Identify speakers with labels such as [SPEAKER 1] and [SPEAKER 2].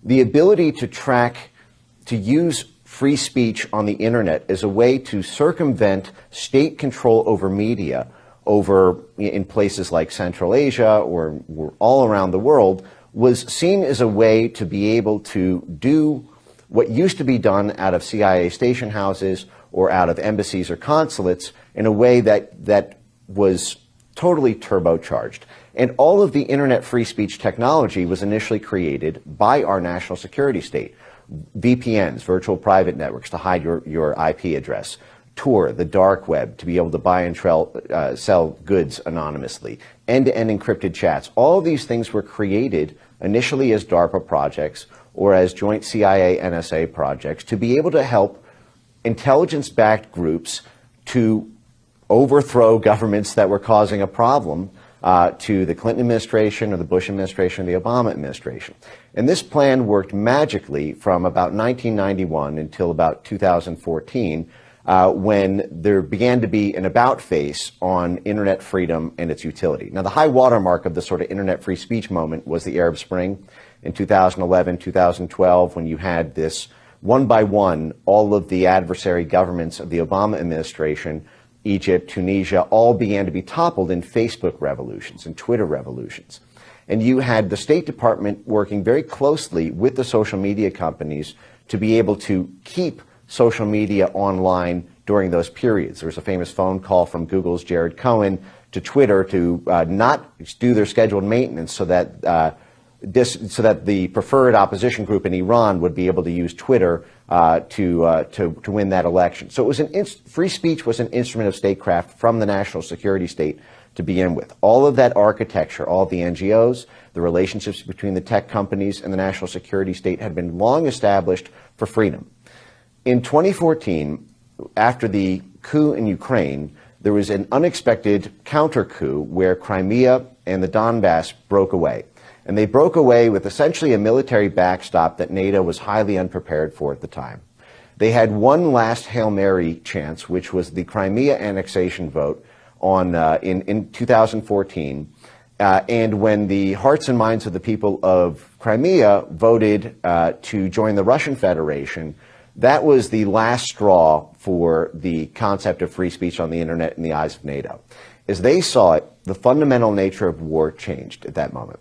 [SPEAKER 1] the ability to use free speech on the internet as a way to circumvent state control over media in places like Central Asia or all around the world was seen as a way to be able to do what used to be done out of CIA station houses or out of embassies or consulates in a way that was totally turbocharged. And all of the internet free speech technology was initially created by our national security state. VPNs, virtual private networks, to hide your IP address. Tor, the dark web, to be able to buy and sell goods anonymously. End-to-end encrypted chats. All of these things were created initially as DARPA projects or as joint CIA-NSA projects to be able to help intelligence-backed groups to overthrow governments that were causing a problem to the Clinton administration or the Bush administration or the Obama administration. And this plan worked magically from about 1991 until about 2014, when there began to be an about face on internet freedom and its utility. Now, the high watermark of the sort of internet free speech moment was the Arab Spring in 2011, 2012, when you had this one by one, all of the adversary governments of the Obama administration, Egypt, Tunisia, all began to be toppled in Facebook revolutions and Twitter revolutions. And you had the State Department working very closely with the social media companies to be able to keep social media online during those periods. There was a famous phone call from Google's Jared Cohen to Twitter to not do their scheduled maintenance so that the preferred opposition group in Iran would be able to use Twitter to win that election. So it was free speech was an instrument of statecraft from the national security state to begin with. All of that architecture, all of the NGOs, the relationships between the tech companies and the national security state had been long established for freedom. In 2014, after the coup in Ukraine, there was an unexpected counter-coup where Crimea and the Donbass broke away. And they broke away with essentially a military backstop that NATO was highly unprepared for at the time. They had one last Hail Mary chance, which was the Crimea annexation vote in 2014. And when the hearts and minds of the people of Crimea voted to join the Russian Federation, that was the last straw for the concept of free speech on the internet in the eyes of NATO. As they saw it, the fundamental nature of war changed at that moment.